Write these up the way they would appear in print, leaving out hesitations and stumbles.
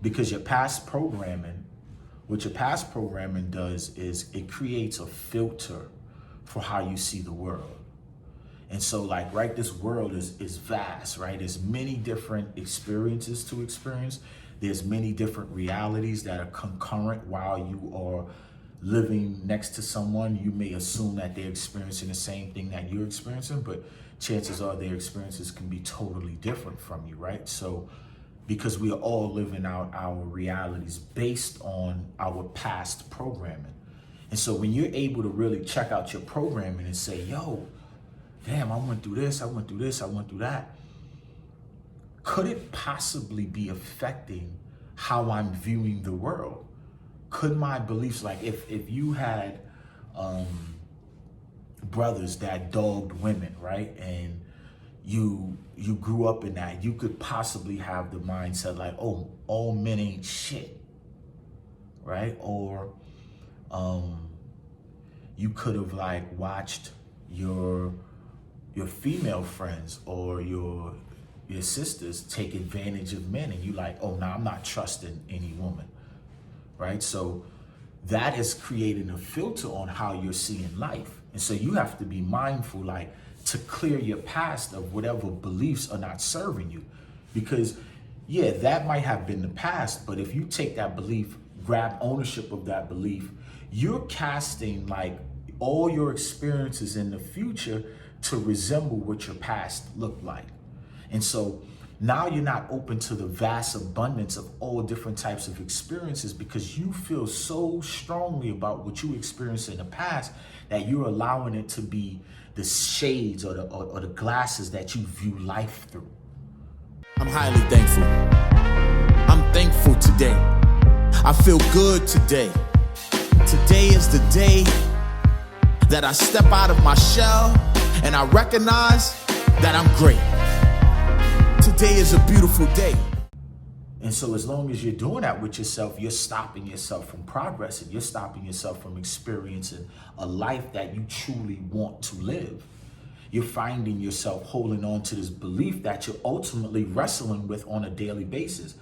Because your past programming, what your past programming does is it creates a filter for how you see the world. And so like, right, this world is vast, right? There's many different experiences to experience. There's many different realities that are concurrent while you are living next to someone. You may assume that they're experiencing the same thing that you're experiencing, but chances are their experiences can be totally different from you, right? So because we are all living out our realities based on our past programming. And so when you're able to really check out your programming and say, yo, damn, I went through this, I went through this, I went through that. Could it possibly be affecting how I'm viewing the world? Could my beliefs, like if you had brothers that dogged women, right? And you grew up in that, you could possibly have the mindset like, oh, all men ain't shit, right? Or you could have like watched your female friends or your sisters take advantage of men, and you like, oh, no, I'm not trusting any woman, right? So that is creating a filter on how you're seeing life. And so you have to be mindful, like, to clear your past of whatever beliefs are not serving you. Because yeah, that might have been the past, but if you take that belief, grab ownership of that belief, you're casting like all your experiences in the future to resemble what your past looked like. And so now you're not open to the vast abundance of all different types of experiences because you feel so strongly about what you experienced in the past that you're allowing it to be the shades or the glasses that you view life through. I'm highly thankful. I'm thankful today. I feel good today. Today is the day that I step out of my shell and I recognize that I'm great. Today is a beautiful day. And so as long as you're doing that with yourself, you're stopping yourself from progressing. You're stopping yourself from experiencing a life that you truly want to live. You're finding yourself holding on to this belief that you're ultimately wrestling with on a daily basis.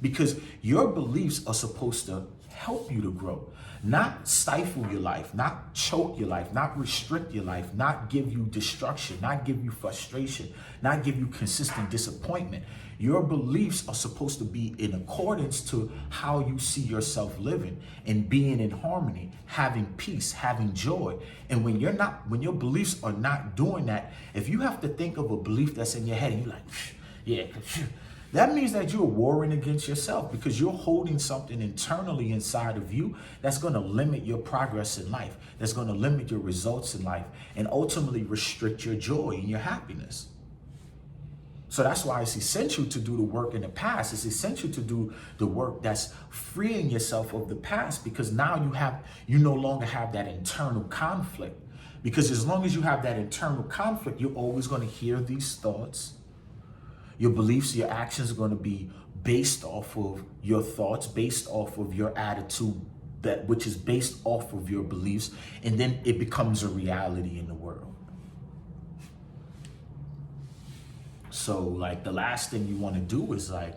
Because your beliefs are supposed to help you to grow, not stifle your life, not choke your life, not restrict your life, not give you destruction, not give you frustration, not give you consistent disappointment. Your beliefs are supposed to be in accordance to how you see yourself living and being in harmony, having peace, having joy. And when your beliefs are not doing that, if you have to think of a belief that's in your head and you're like, yeah, that means that you're warring against yourself because you're holding something internally inside of you that's going to limit your progress in life, that's going to limit your results in life, and ultimately restrict your joy and your happiness. So that's why it's essential to do the work in the past. It's essential to do the work that's freeing yourself of the past, because now you no longer have that internal conflict. Because as long as you have that internal conflict, you're always going to hear these thoughts. Your beliefs, your actions are going to be based off of your thoughts, based off of your attitude, which is based off of your beliefs, and then it becomes a reality in the world. So like the last thing you want to do is like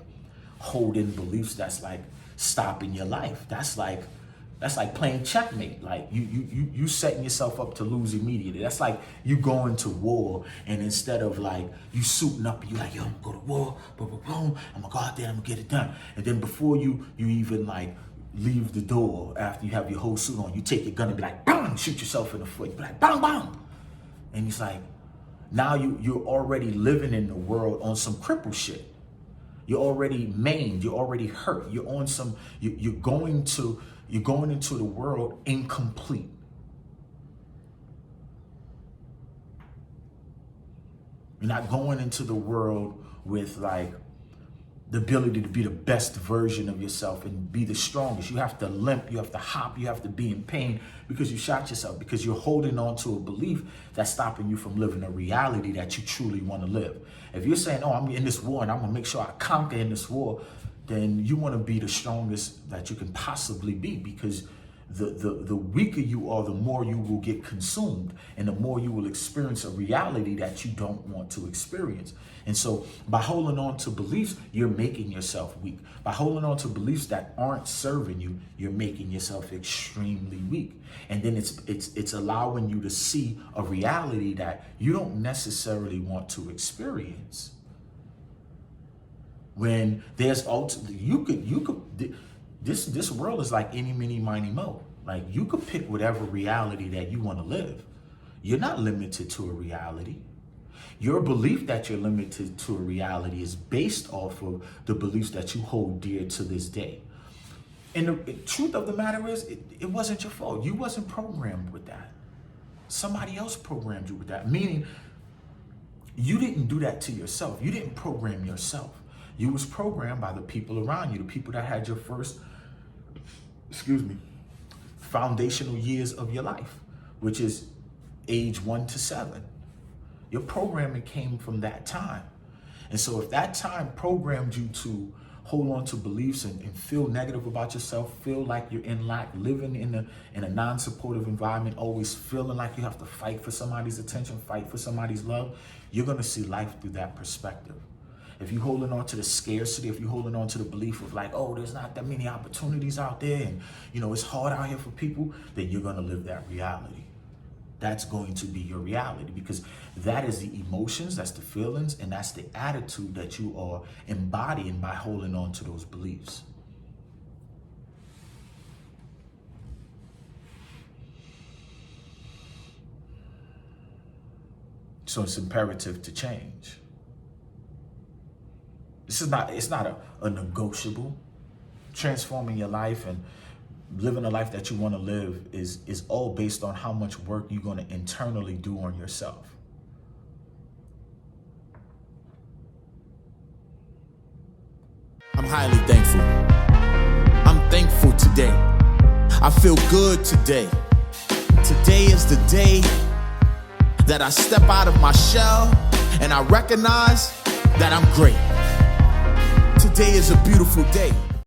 hold in beliefs that's like stopping your life. That's like playing checkmate. Like you setting yourself up to lose immediately. That's like you going to war, and instead of like you suiting up, you like, yo, I'm gonna go to war, boom, boom, boom, I'm gonna go out there, I'm gonna get it done. And then before you even like leave the door, after you have your whole suit on, you take your gun and be like, bang, shoot yourself in the foot. You be like, bang, bang. And it's like, now you're already living in the world on some cripple shit. You're already maimed, you're already hurt. You're on some, you're going into the world incomplete. You're not going into the world with like the ability to be the best version of yourself and be the strongest. You have to limp, you have to hop, you have to be in pain because you shot yourself, because you're holding on to a belief that's stopping you from living a reality that you truly want to live. If you're saying, oh, I'm in this war and I'm gonna make sure I conquer in this war, then you want to be the strongest that you can possibly be, because the weaker you are, the more you will get consumed, and the more you will experience a reality that you don't want to experience. And so by holding on to beliefs, you're making yourself weak. By holding on to beliefs that aren't serving you, you're making yourself extremely weak. And then it's allowing you to see a reality that you don't necessarily want to experience. When there's this world is like any, mini, miny, mo. Like, you could pick whatever reality that you want to live. You're not limited to a reality. Your belief that you're limited to a reality is based off of the beliefs that you hold dear to this day. And the truth of the matter is, it wasn't your fault. You wasn't programmed with that. Somebody else programmed you with that. Meaning, you didn't do that to yourself. You didn't program yourself. You was programmed by the people around you, the people that had your first, foundational years of your life, which is age 1 to 7. Your programming came from that time. And so if that time programmed you to hold on to beliefs and feel negative about yourself, feel like you're in lack, living in a non-supportive environment, always feeling like you have to fight for somebody's attention, fight for somebody's love, you're going to see life through that perspective. If you're holding on to the scarcity, if you're holding on to the belief of like, oh, there's not that many opportunities out there, and it's hard out here for people, then you're going to live that reality. That's going to be your reality, because that is the emotions, that's the feelings, and that's the attitude that you are embodying by holding on to those beliefs. So it's imperative to change. It's not a negotiable. Transforming your life and living a life that you want to live is all based on how much work you're going to internally do on yourself. I'm highly thankful. I'm thankful today. I feel good today. Today is the day that I step out of my shell and I recognize that I'm great. Today is a beautiful day.